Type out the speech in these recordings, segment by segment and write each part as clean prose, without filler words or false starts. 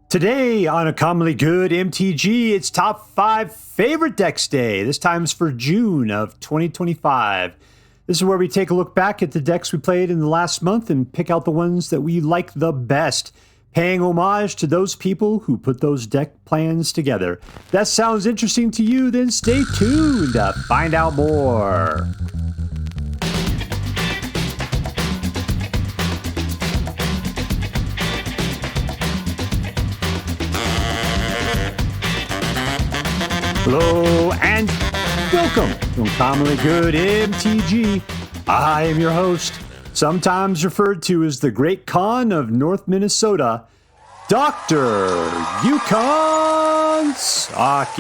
Today on A Commonly Good MTG, it's top 5 favorite decks day. This time's for June of 2025. This is where we take a look back at the decks we played in the last month and pick out the ones that we like the best, paying homage to those people who put those deck plans together. If that sounds interesting to you, then stay tuned to find out more. Hello and welcome to Commonly Good MTG. I am your host, sometimes referred to as the Great Khan of North Minnesota, Dr. Yukon Socket.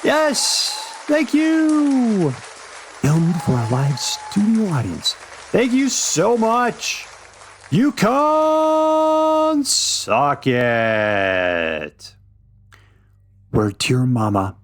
Yes, thank you. Filmed for our live studio audience. Thank you so much. Yukon Socket. Word to your mama.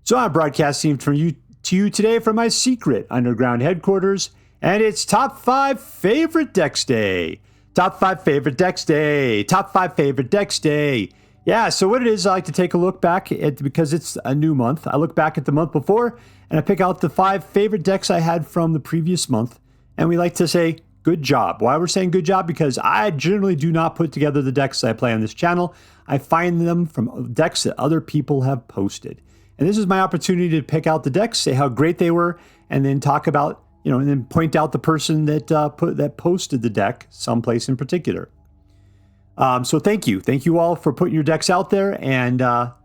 So I'm broadcasting to you today from my secret underground headquarters, and it's top 5 favorite decks day. Top 5 favorite decks day. Top 5 favorite decks day. Yeah, so what it is, I like to take a look back at, because it's a new month. I look back at the month before, and I pick out the 5 favorite decks I had from the previous month, and we like to say, good job. Why we're saying good job? Because I generally do not put together the decks I play on this channel. I find them from decks that other people have posted. And this is my opportunity to pick out the decks, say how great they were, and then talk about, and then point out the person that posted the deck someplace in particular. So thank you. Thank you all for putting your decks out there, and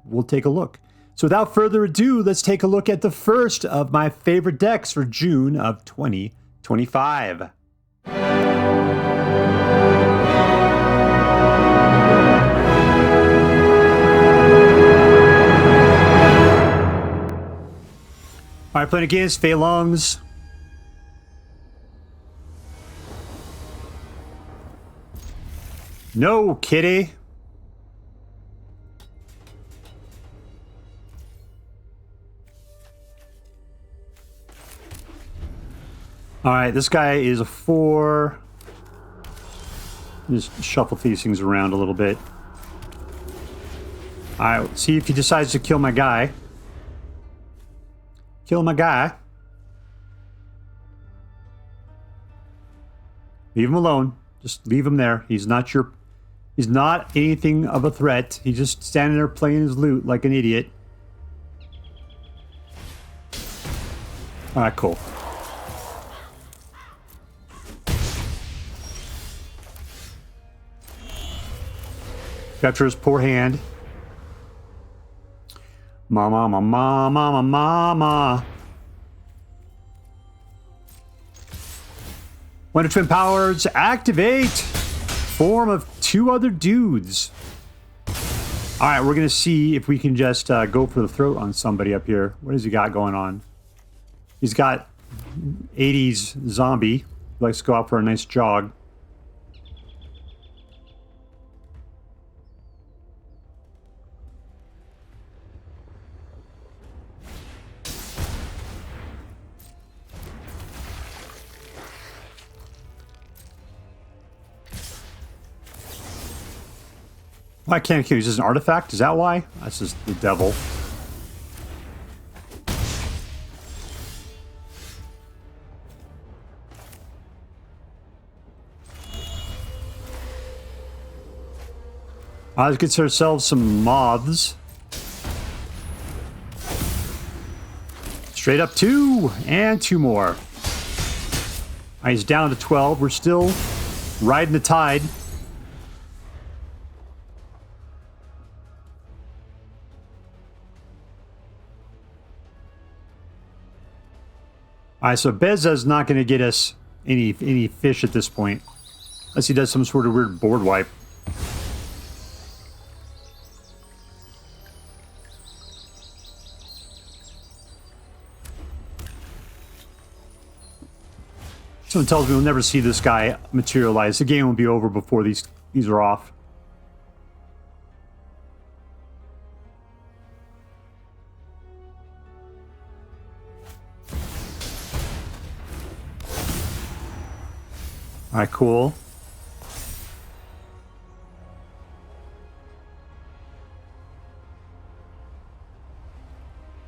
we'll take a look. So without further ado, let's take a look at the first of my favorite decks for June of 2025. All right, playing against FeLungs. No, kitty. All right, this guy is a 4. Just shuffle these things around a little bit. All right, let's see if he decides to kill my guy. Kill my guy. Leave him alone. Just leave him there. He's not anything of a threat. He's just standing there playing his lute like an idiot. All right, cool. Capture his poor hand. Mama, mama, mama, mama. When a Twin Powers activate, form of 2 other dudes. All right, we're going to see if we can just go for the throat on somebody up here. What has he got going on? He's got 80s zombie. He likes to go out for a nice jog. Why can't I kill you? Is this an artifact? Is that why? That's just the devil. Let's get ourselves some moths. Straight up 2 and 2 more. He's down to 12. We're still riding the tide. All right, so Beza is not going to get us any fish at this point, unless he does some sort of weird board wipe. Someone tells me we'll never see this guy materialize. The game will be over before these are off. All right, cool.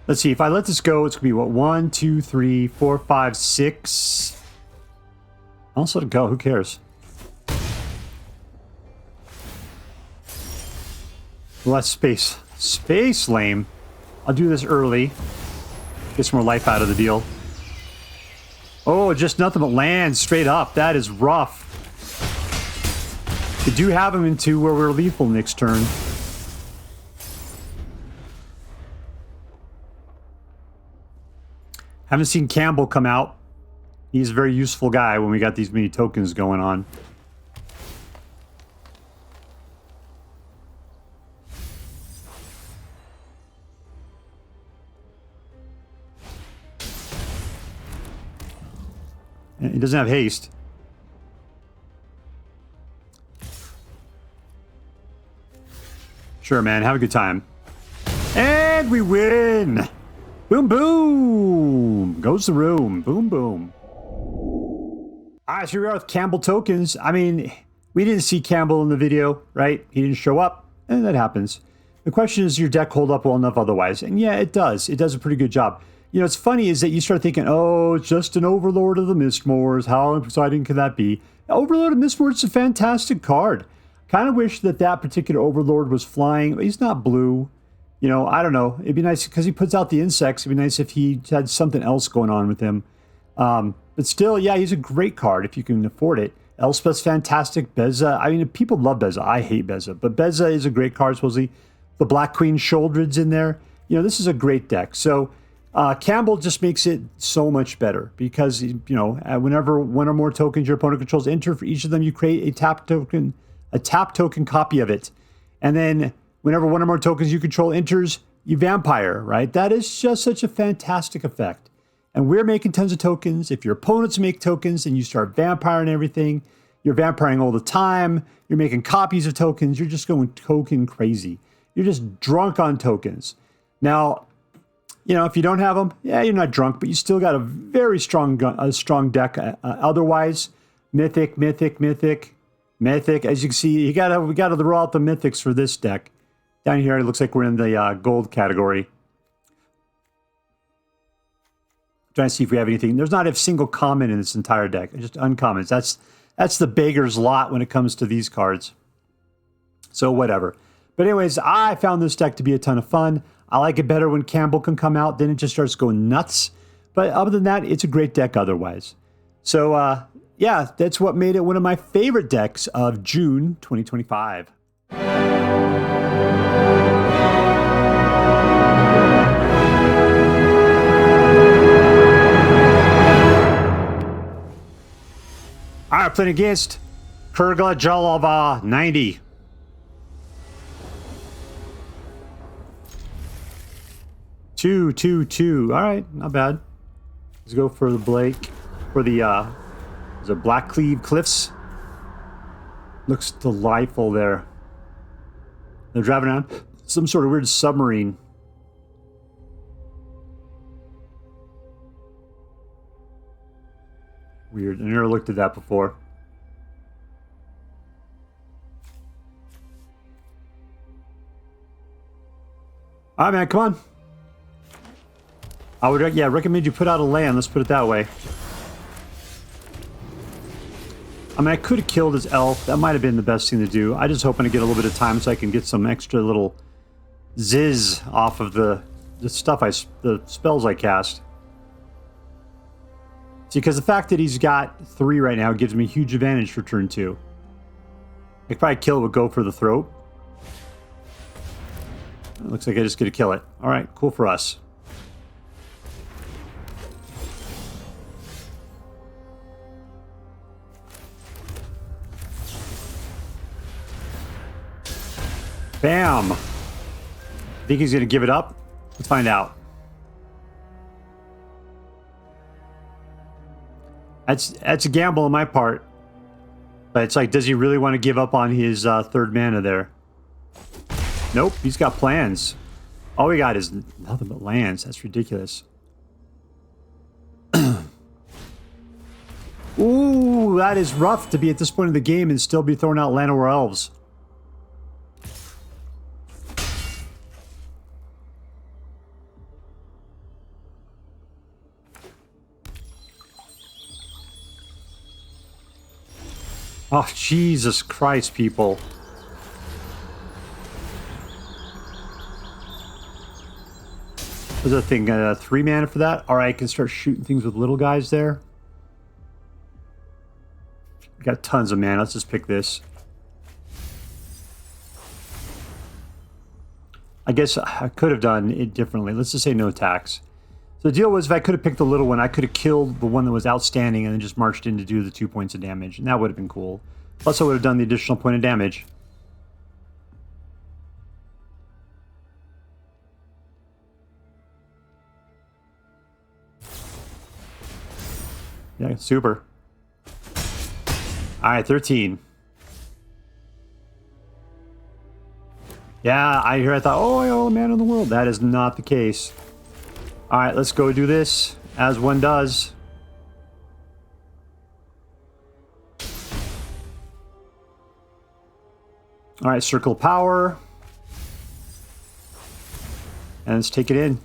Let's see. If I let this go, it's going to be what? 1, 2, 3, 4, 5, 6. I'll just let it go. Who cares? Less space. Space, lame. I'll do this early. Get some more life out of the deal. Oh, just nothing but land straight up. That is rough. We do have him into where we're lethal next turn. Haven't seen Kambal come out. He's a very useful guy when we got these many tokens going on. He doesn't have haste. Sure, man. Have a good time. And we win! Boom, boom! Goes the room. Boom, boom. Alright, so here we are with Kambal tokens. I mean, we didn't see Kambal in the video, right? He didn't show up, and that happens. The question is, your deck hold up well enough otherwise? And yeah, it does. It does a pretty good job. You know, what's funny is that you start thinking, oh, it's just an Overlord of the Mistmoors. How exciting can that be? Overlord of Mistmoors is a fantastic card. Kind of wish that that particular Overlord was flying, but he's not blue. You know, I don't know. It'd be nice because he puts out the insects. It'd be nice if he had something else going on with him. But still, yeah, he's a great card if you can afford it. Elspeth's fantastic. Beza, I mean, people love Beza. I hate Beza, but Beza is a great card, supposedly. The Black Queen Sheoldred's in there. You know, this is a great deck. So Kambal just makes it so much better because, you know, whenever one or more tokens your opponent controls enter, for each of them you create a tap token copy of it. And then whenever one or more tokens you control enters, you vampire, right? That is just such a fantastic effect. And we're making tons of tokens. If your opponents make tokens and you start vampiring everything, you're vampiring all the time. You're making copies of tokens. You're just going token crazy. You're just drunk on tokens. Now, you know, if you don't have them, yeah, you're not drunk, but you still got a very strong deck. Otherwise, mythic. As you can see, we got to roll out the mythics for this deck. Down here, it looks like we're in the gold category. Trying to see if we have anything. There's not a single common in this entire deck. Just uncommons. That's the beggar's lot when it comes to these cards. So whatever. But anyways, I found this deck to be a ton of fun. I like it better when Kambal can come out. Then it just starts going nuts. But other than that, it's a great deck otherwise. So yeah, that's what made it one of my favorite decks of June 2025. All right, playing against Kurga Jalava 90. Two. All right, not bad. Let's go for the Blackcleave Cliffs. Looks delightful there. They're driving around some sort of weird submarine. Weird. I never looked at that before. All right, man, come on. I would, recommend you put out a land. Let's put it that way. I mean, I could have killed his elf. That might have been the best thing to do. I just hoping to get a little bit of time so I can get some extra little ziz off of the spells I cast. See, because the fact that he's got 3 right now gives me a huge advantage for turn 2. I could probably kill it with Go for the Throat. It looks like I just get to kill it. All right, cool for us. Bam! Think he's going to give it up? Let's find out. That's a gamble on my part. But it's like, does he really want to give up on his third mana there? Nope, he's got plans. All we got is nothing but lands. That's ridiculous. Ooh, that is rough to be at this point in the game and still be throwing out Llanowar Elves. Oh, Jesus Christ, people. What's that thing? 3 mana for that? Alright, I can start shooting things with little guys there. Got tons of mana. Let's just pick this. I guess I could have done it differently. Let's just say no attacks. So the deal was if I could have picked the little one, I could have killed the one that was outstanding and then just marched in to do the 2 points of damage. And that would have been cool. Plus I would have done the additional point of damage. Yeah, super. Alright, 13. Yeah, I thought, oh, I have all the mana in the world. That is not the case. Alright, let's go do this, as one does. Alright, Circle of Power. And let's take it in.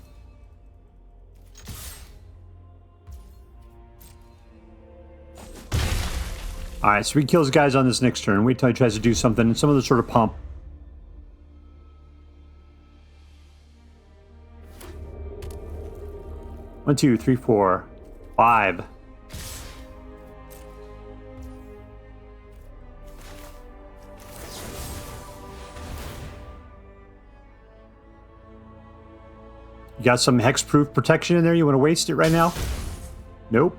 Alright, so we kill those guys on this next turn. Wait till he tries to do something, some other sort of pump. One, two, three, four, 5. You got some hexproof protection in there? You want to waste it right now? Nope.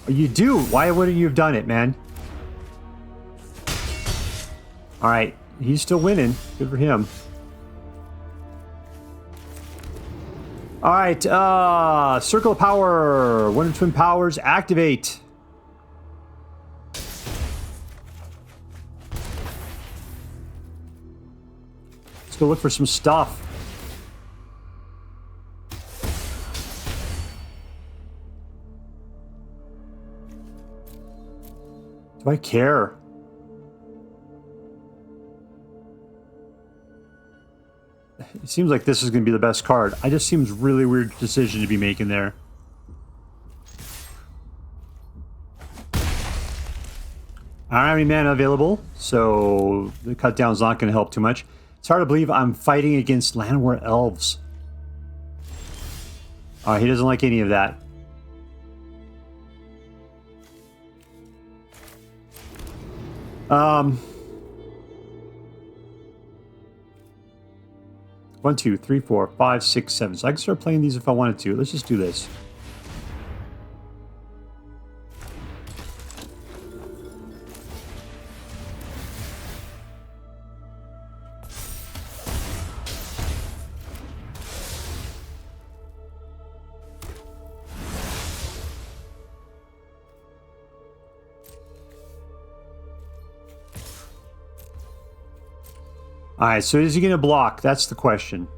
You do. Why wouldn't you have done it, man? Alright. He's still winning. Good for him. Alright. Circle of Power. Wonder Twin Powers. Activate. Let's go look for some stuff. Do I care? It seems like this is going to be the best card. I just seems really weird decision to be making there. I don't have any mana available, so the cut down is not going to help too much. It's hard to believe I'm fighting against Llanowar Elves. He doesn't like any of that. One, two, three, four, 5, 6, 7. So I can start playing these if I wanted to. Let's just do this. Alright, so is he going to block? That's the question.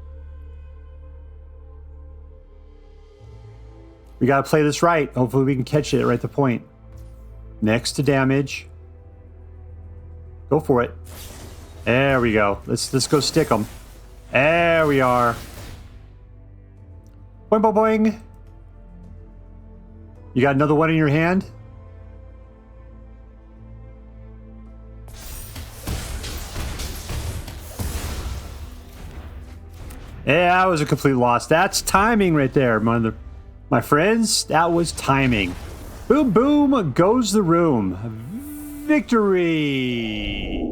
We got to play this right. Hopefully we can catch it right at the point. Next to damage. Go for it. There we go. Let's go stick them. There we are. Boing, boing, boing. You got another one in your hand? Yeah, that was a complete loss. That's timing right there, my friends. That was timing. Boom, boom, goes the room. Victory!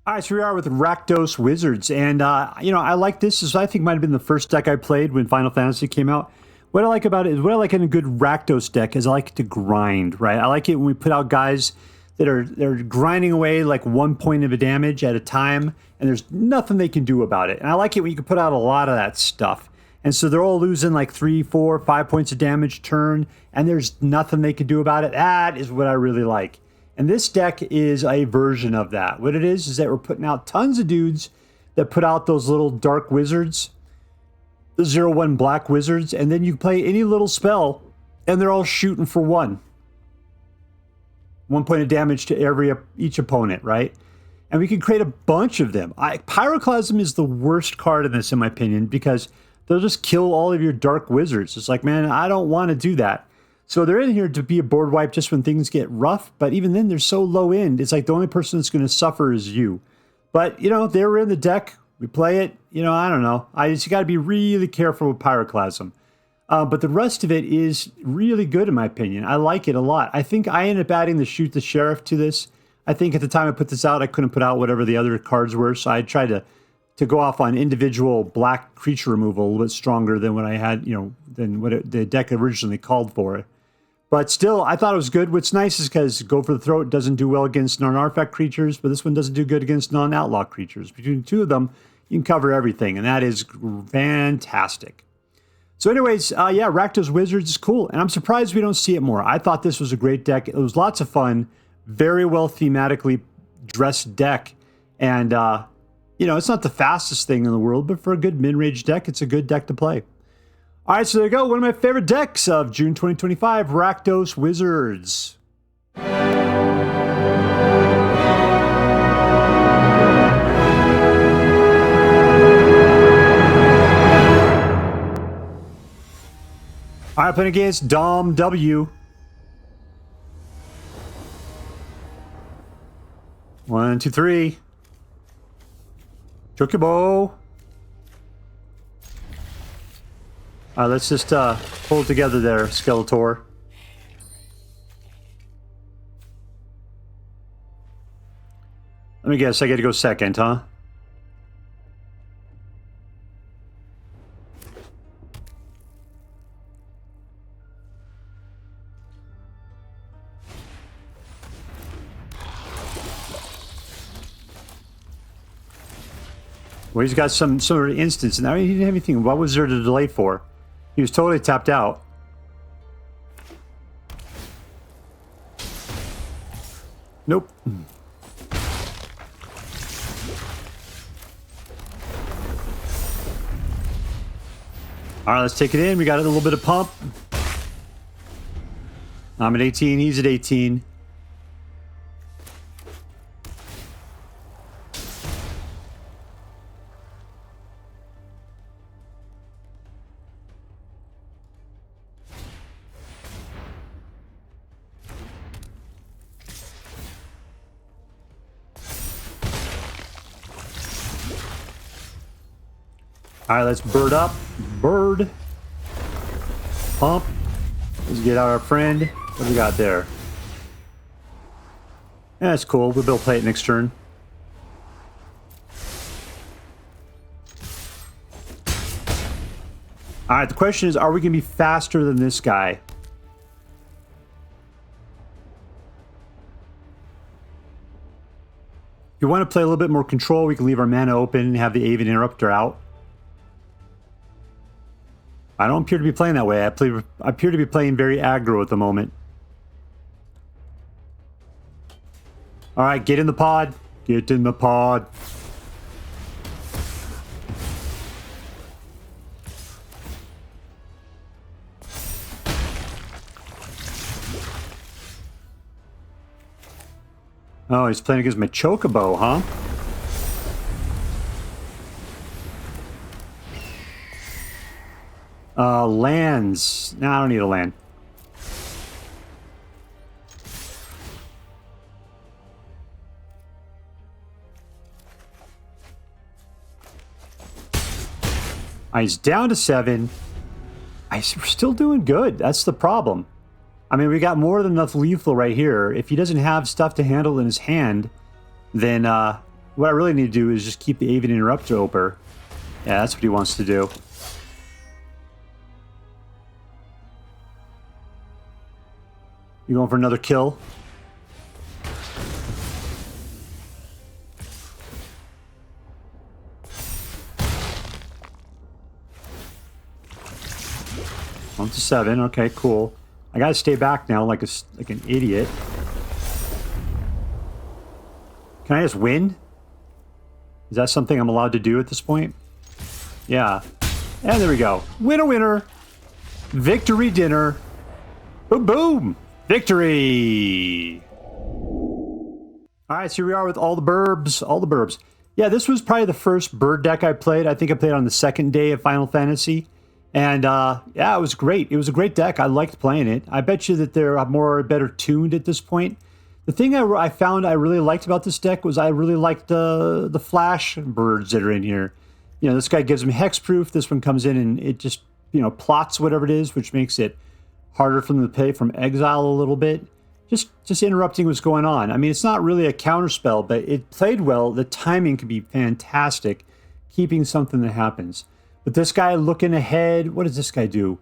All right, so we are with Rakdos Wizards. And, you know, I like this. This I think might have been the first deck I played when Final Fantasy came out. What I like about it is, what I like in a good Rakdos deck is I like it to grind, right? I like it when we put out guys that they're grinding away like 1 point of a damage at a time, and there's nothing they can do about it. And I like it when you can put out a lot of that stuff. And so they're all losing like 3, 4, 5 points of damage turn, and there's nothing they can do about it. That is what I really like. And this deck is a version of that. What it is that we're putting out tons of dudes that put out those little dark wizards, the 0/1 black wizards, and then you play any little spell, and they're all shooting for 1 point of damage to each opponent, right? And we can create a bunch of them. Pyroclasm is the worst card in this, in my opinion, because they'll just kill all of your dark wizards. It's like, man, I don't want to do that. So they're in here to be a board wipe just when things get rough, but even then they're so low end, it's like the only person that's going to suffer is you. But, you know, they were in the deck, we play it, you know, I don't know. I just got to be really careful with Pyroclasm. But the rest of it is really good in my opinion. I like it a lot. I think I ended up adding the Shoot the Sheriff to this. I think at the time I put this out, I couldn't put out whatever the other cards were, so I tried to go off on individual black creature removal a little bit stronger than what I had, you know, than what the deck originally called for. But still, I thought it was good. What's nice is because Go for the Throat doesn't do well against non-artifact creatures, but this one doesn't do good against non-outlaw creatures. Between the two of them, you can cover everything, and that is fantastic. So anyways, yeah, Rakdos Wizards is cool, and I'm surprised we don't see it more. I thought this was a great deck. It was lots of fun, very well thematically dressed deck, and, you know, it's not the fastest thing in the world, but for a good mid-range deck, it's a good deck to play. All right, so there you go. One of my favorite decks of June 2025, Rakdos Wizards. All right, playing against DomW. 1, 2, 3. Chocobo. All right, let's just pull it together there, Skeletor. Let me guess, I get to go second, huh? Well, he's got some sort of instance, and I mean, he didn't have anything. What was there to delay for? He was totally tapped out. Nope. All right, let's take it in. We got a little bit of pump. I'm at 18. He's at 18. All right, let's bird up. Bird. Pump. Let's get out our friend. What do we got there? Yeah, that's cool. We'll play it next turn. All right, the question is, are we going to be faster than this guy? If you want to play a little bit more control, we can leave our mana open and have the Avian Interrupter out. I don't appear to be playing that way. I appear to be playing very aggro at the moment. All right, get in the pod. Get in the pod. Oh, he's playing against my Chocobo, huh? Lands. No, I don't need a land. He's down to 7. We're still doing good. That's the problem. I mean, we got more than enough lethal right here. If he doesn't have stuff to handle in his hand, then what I really need to do is just keep the Avian Interrupter open. Yeah, that's what he wants to do. You going for another kill? On to 7. Okay, cool. I gotta stay back now, like an idiot. Can I just win? Is that something I'm allowed to do at this point? Yeah. And there we go. Winner, winner. Victory dinner. Boom, boom. Victory! Alright, so here we are with all the burbs. All the burbs. Yeah, this was probably the first bird deck I played. I think I played on the second day of Final Fantasy. And yeah, it was great. It was a great deck. I liked playing it. I bet you that they're better tuned at this point. The thing I found I really liked about this deck was I really liked the flash birds that are in here. You know, this guy gives them hexproof. This one comes in and it just, you know, plots whatever it is, which makes it harder for them to play from exile a little bit. Just interrupting what's going on. I mean, it's not really a counterspell, but it played well. The timing can be fantastic, keeping something that happens. But this guy looking ahead, what does this guy do?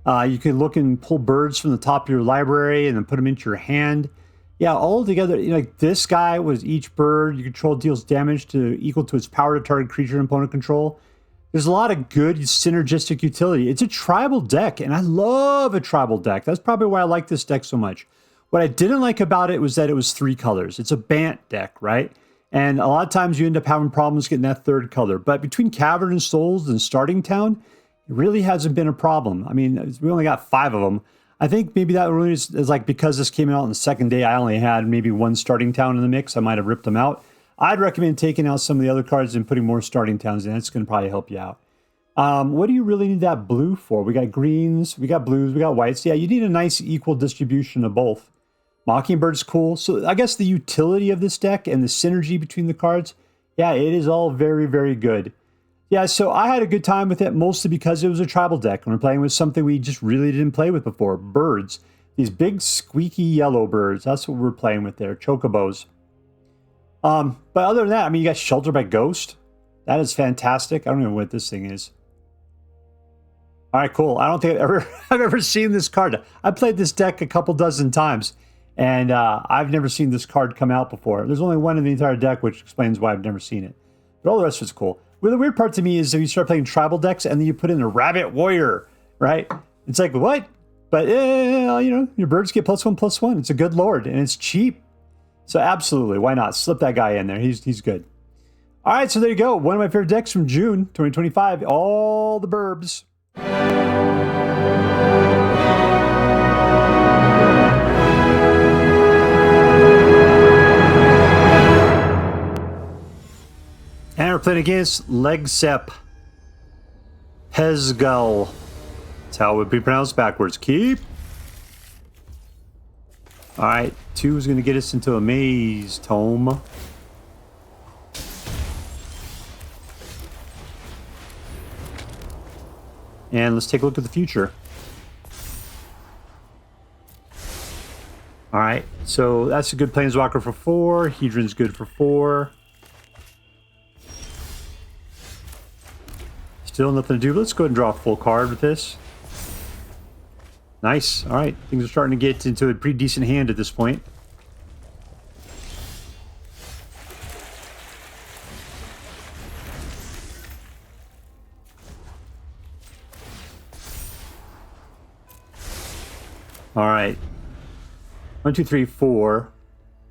You can look and pull birds from the top of your library and then put them into your hand. Yeah, all together, you know, like this guy was each bird you control deals damage to equal to its power to target creature and opponent control. There's a lot of good synergistic utility. It's a tribal deck, and I love a tribal deck. That's probably why I like this deck so much. What I didn't like about it was that it was 3 colors. It's a Bant deck, right? And a lot of times you end up having problems getting that 3rd color. But between Cavern and Souls and Starting Town, it really hasn't been a problem. I mean, we only got 5 of them. I think maybe that really is like because this came out on the 2nd day, I only had maybe 1 Starting Town in the mix. I might have ripped them out. I'd recommend taking out some of the other cards and putting more Starting Towns in. That's going to probably help you out. What do you really need that blue for? We got greens, we got blues, we got whites. Yeah, you need a nice equal distribution of both. Mockingbird's cool. So I guess the utility of this deck and the synergy between the cards, yeah, it is all very, very good. Yeah, so I had a good time with it, mostly because it was a tribal deck, and we're playing with something we just really didn't play with before, birds. These big, squeaky yellow birds. That's what we're playing with there, chocobos. But other than that, I mean, you got Shelter by Ghost. That is fantastic. I don't know what this thing is. All right, cool. I don't think I've ever seen this card. I played this deck a couple dozen times, and I've never seen this card come out before. There's only one in the entire deck, which explains why I've never seen it. But all the rest of it's cool. Well, the weird part to me is if you start playing tribal decks and then you put in a Rabbit Warrior, right? It's like, what? But, you know, your birds get +1/+1. It's a good lord, and it's cheap. So absolutely, why not? Slip that guy in there. He's good. All right, so there you go. One of my favorite decks from June 2025. All the burbs. And we're playing against Legsep. Hezgul. That's how it would be pronounced backwards. Keep. Alright, 2 is going to get us into a Maze Tome. And let's take a look at the future. Alright, so that's a good Planeswalker for 4. Hedron's good for 4. Still nothing to do. Let's go ahead and draw a full card with this. Nice. All right. Things are starting to get into a pretty decent hand at this point. All right. 1, 2, 3, 4,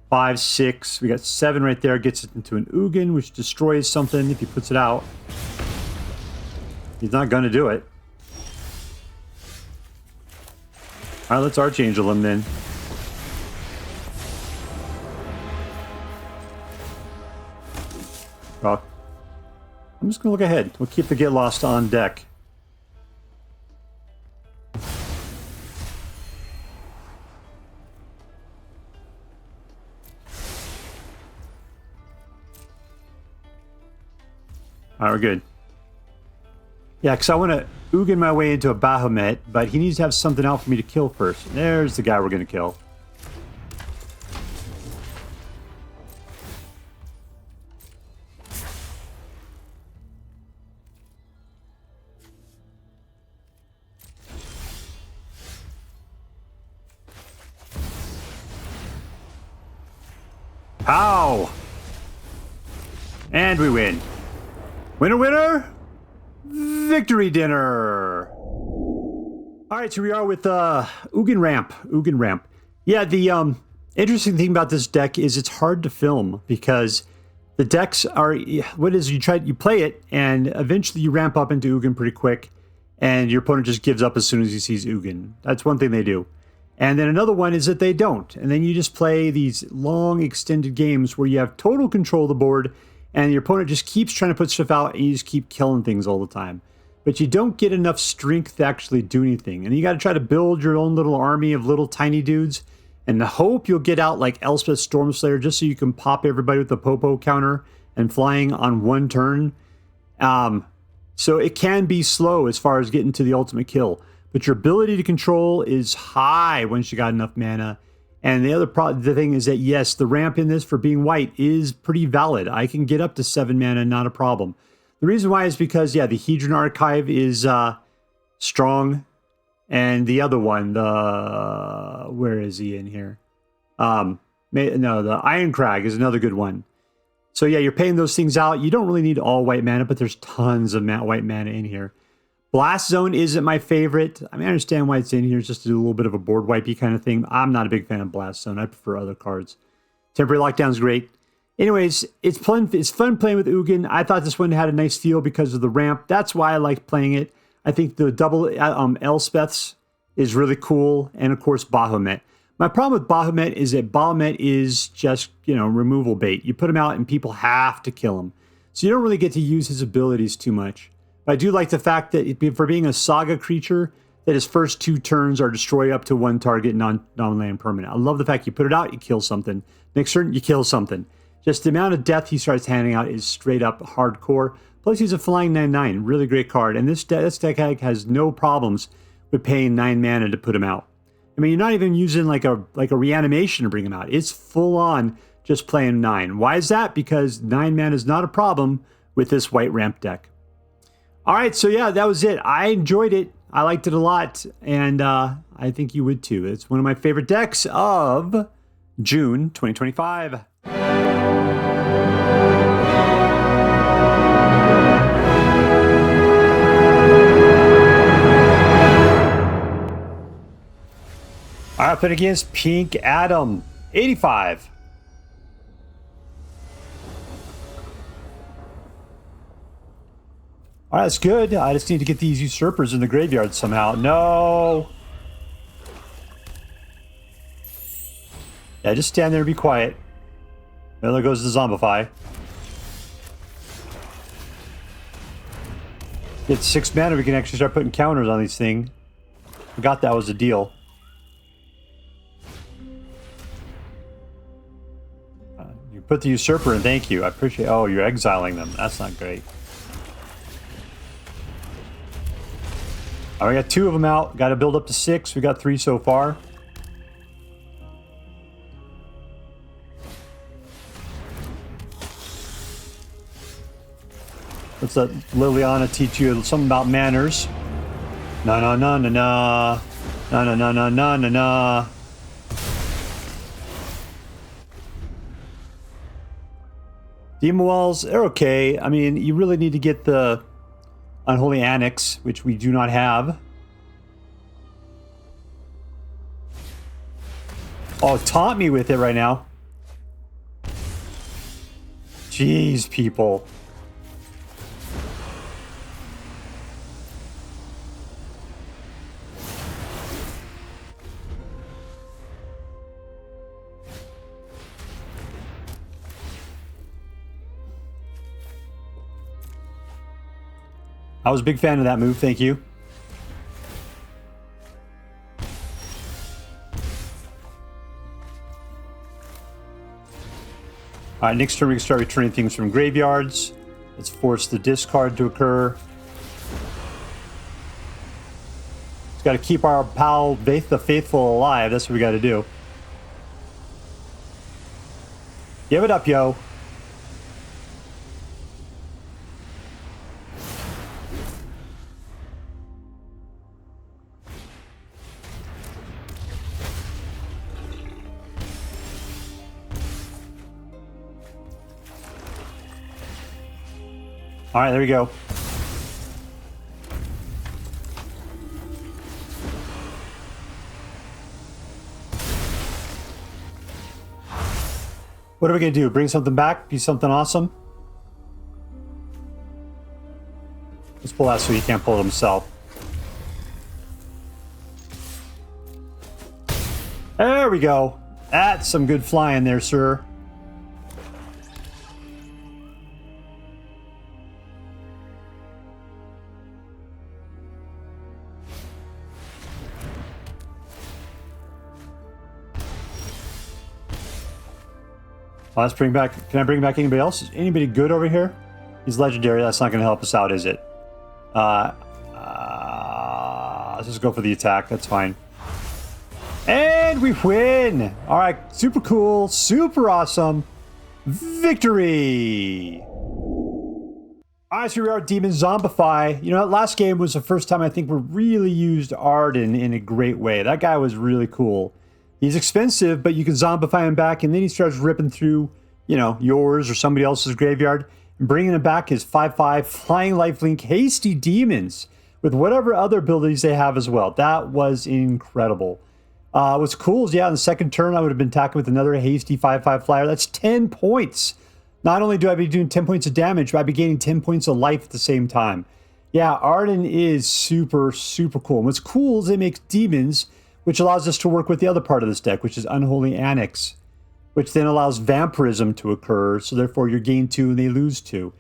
5, 6. We got 7 right there. Gets it into an Ugin, which destroys something if he puts it out. He's not going to do it. All right, let's Archangel him then. Well, I'm just going to look ahead. We'll keep the Get Lost on deck. All right, we're good. Yeah, because I want to Ugin my way into a Bahamut, but he needs to have something out for me to kill first. There's the guy we're going to kill. Pow! And we win. Winner, winner! Victory dinner! Alright, so we are with Ugin Ramp. Yeah, the interesting thing about this deck is it's hard to film because the decks are, what is, you play it and eventually you ramp up into Ugin pretty quick and your opponent just gives up as soon as he sees Ugin. That's one thing they do. And then another one is that they don't. And then you just play these long extended games where you have total control of the board and your opponent just keeps trying to put stuff out and you just keep killing things all the time. but you don't get enough strength to actually do anything. And you got to try to build your own little army of little tiny dudes and hope you'll get out like Elspeth Stormslayer just so you can pop everybody with the Popo counter and flying on one turn. So it can be slow as far as getting to the ultimate kill, but your ability to control is high once you got enough mana. And the thing is that, yes, the ramp in this for being white is pretty valid. I can get up to 7 mana, not a problem. The reason why is because, yeah, the Hedron Archive is strong. And the other one, where is he in here? The Iron Crag is another good one. So yeah, you're paying those things out. You don't really need all white mana, but there's tons of white mana in here. Blast Zone isn't my favorite. I mean, I understand why it's in here, just to do a little bit of a board wipey kind of thing. I'm not a big fan of Blast Zone. I prefer other cards. Temporary Lockdown's great. Anyways, it's fun playing with Ugin. I thought this one had a nice feel because of the ramp. That's why I like playing it. I think the double Elspeths is really cool. And of course, Bahamut. My problem with Bahamut is that Bahamut is just, removal bait. You put him out and people have to kill him. So you don't really get to use his abilities too much. But I do like the fact that for being a saga creature, that his first 2 turns are destroy up to 1 target non-land permanent. I love the fact you put it out, you kill something. Next turn, you kill something. Just the amount of death he starts handing out is straight up hardcore. Plus, he's a flying 9/9. Really great card. And this deck has no problems with paying 9 mana to put him out. I mean, you're not even using like a reanimation to bring him out. It's full on just playing 9. Why is that? Because 9 mana is not a problem with this white ramp deck. All right, so yeah, that was it. I enjoyed it. I liked it a lot, and I think you would too. It's one of my favorite decks of June 2025. All right, up against Pink Adam, 85. All right, that's good. I just need to get these usurpers in the graveyard somehow. No. Yeah, just stand there and be quiet. There goes the Zombify. Get 6 mana, we can actually start putting counters on these things. Forgot that was a deal. You put the usurper in, thank you. I appreciate. Oh, you're exiling them. That's not great. All right, we got 2 of them out. Got to build up to 6. We got 3 so far. Let's let Liliana teach you something about manners. Na na na na na. Na na na na na na na. Demon Wells, they're okay. I mean, you really need to get the Unholy Annex, which we do not have. Oh, taunt me with it right now. Jeez, people. I was a big fan of that move, thank you. Alright, next turn we can start returning things from graveyards. Let's force the discard to occur. Just gotta keep our pal the Faithful alive, that's what we gotta do. Give it up, yo. All right, there we go. What are we going to do? Bring something back? Be something awesome? Let's pull that so he can't pull it himself. There we go. That's some good flying there, sir. Let's bring back... Can I bring back anybody else? Anybody good over here? He's legendary. That's not going to help us out, is it? Let's just go for the attack. That's fine. And we win! Alright, super cool. Super awesome. Victory! Alright, so we are Demon Zombify. You know, that last game was the first time I think we really used Arden in a great way. That guy was really cool. He's expensive, but you can zombify him back, and then he starts ripping through, you know, yours or somebody else's graveyard, and bringing him back his 5/5 Flying Lifelink Hasty Demons with whatever other abilities they have as well. That was incredible. What's cool is, yeah, on the second turn, I would have been attacking with another Hasty 5/5 Flyer. That's 10 points. Not only do I be doing 10 points of damage, but I'd be gaining 10 points of life at the same time. Yeah, Arden is super, super cool. And what's cool is it makes demons, which allows us to work with the other part of this deck, which is Unholy Annex, which then allows vampirism to occur, so therefore you gain 2 and they lose 2.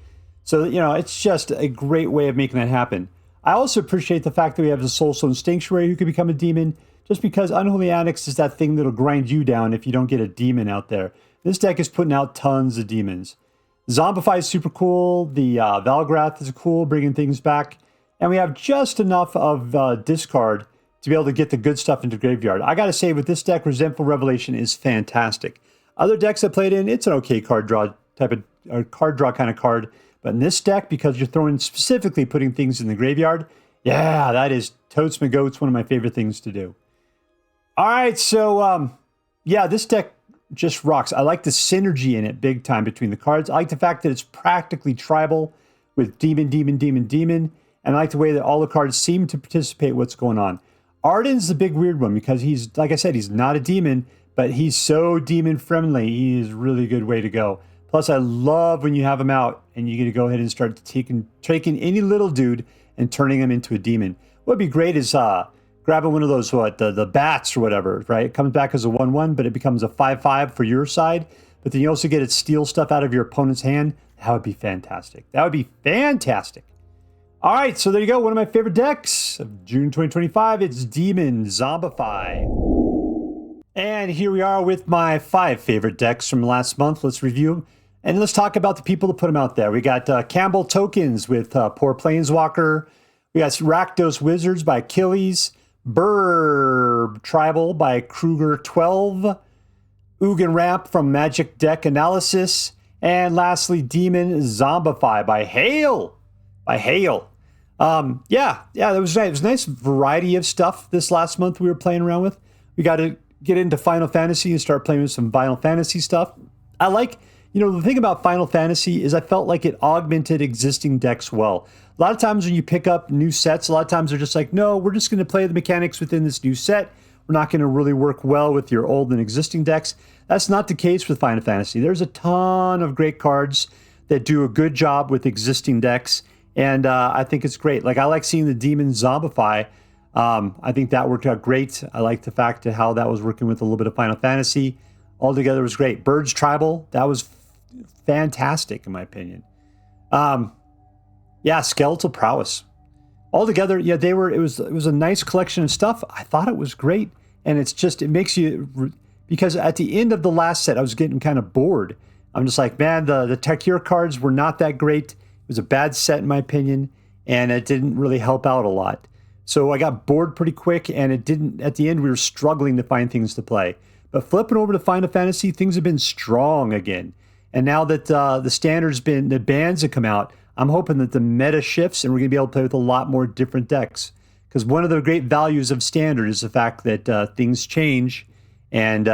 So, you know, it's just a great way of making that happen. I also appreciate the fact that we have the Soulstone Sanctuary who can become a demon, just because Unholy Annex is that thing that'll grind you down if you don't get a demon out there. This deck is putting out tons of demons. Zombify is super cool. The Valgrath is cool, bringing things back. And we have just enough of discard to be able to get the good stuff into graveyard. I gotta say, with this deck, Resentful Revelation is fantastic. Other decks I played in, it's an okay card draw type of, or card draw kind of card. But in this deck, because you're throwing specifically putting things in the graveyard, yeah, that is totes my goats, one of my favorite things to do. All right, so yeah, this deck just rocks. I like the synergy in it big time between the cards. I like the fact that it's practically tribal with demon, demon, demon, demon. And I like the way that all the cards seem to participate what's going on. Arden's the big weird one because he's, like I said, he's not a demon, but he's so demon friendly. He is a really good way to go. Plus, I love when you have him out and you get to go ahead and start taking any little dude and turning him into a demon. What would be great is grabbing one of those, the bats or whatever, right? It comes back as a 1/1, but it becomes a 5/5 for your side. But then you also get to steal stuff out of your opponent's hand. That would be fantastic. That would be fantastic. All right, so there you go. One of my favorite decks of June 2025. It's Demon Zombify. And here we are with my 5 favorite decks from last month. Let's review them. And let's talk about the people that put them out there. We got Kambal Tokens with Poor Planeswalker. We got Rakdos Wizards by Achilles. Burb Tribal by Kruger12. Ugin Ramp from Magic Deck Analysis. And lastly, Demon Zombify by Hail. Yeah, that was nice. It was a nice variety of stuff this last month we were playing around with. We got to get into Final Fantasy and start playing with some Final Fantasy stuff. I like, you know, the thing about Final Fantasy is I felt like it augmented existing decks well. A lot of times when you pick up new sets, a lot of times they're just like, no, we're just going to play the mechanics within this new set. We're not going to really work well with your old and existing decks. That's not the case with Final Fantasy. There's a ton of great cards that do a good job with existing decks. And I think it's great. Like, I like seeing the Demon Zombify. I think that worked out great. I like the fact of how that was working with a little bit of Final Fantasy. Altogether, it was great. Bird's Tribal, that was fantastic in my opinion. Yeah, Skeletal Prowess. Altogether, yeah, it was a nice collection of stuff. I thought it was great. And it's just, it makes you, because at the end of the last set, I was getting kind of bored. I'm just like, man, the Tekir cards were not that great. It was a bad set in my opinion, and it didn't really help out a lot. So I got bored pretty quick, and it didn't, at the end we were struggling to find things to play. But flipping over to Final Fantasy, things have been strong again. And now that the standards the bans have come out, I'm hoping that the meta shifts and we're going to be able to play with a lot more different decks. Because one of the great values of standard is the fact that things change, and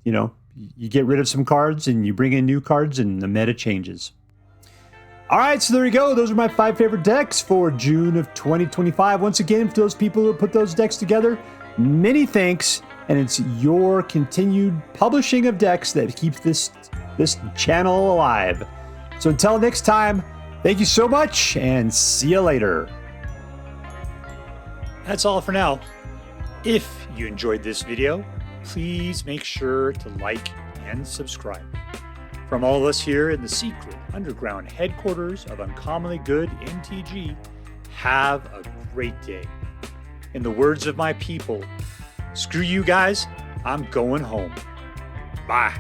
you know, you get rid of some cards and you bring in new cards and the meta changes. All right, so there you go. Those are my 5 favorite decks for June of 2025. Once again, for those people who put those decks together, many thanks. And it's your continued publishing of decks that keeps this channel alive. So until next time, thank you so much and see you later. That's all for now. If you enjoyed this video, please make sure to like and subscribe. From all of us here in the secret underground headquarters of Uncommonly Good MTG, have a great day. In the words of my people, screw you guys, I'm going home. Bye.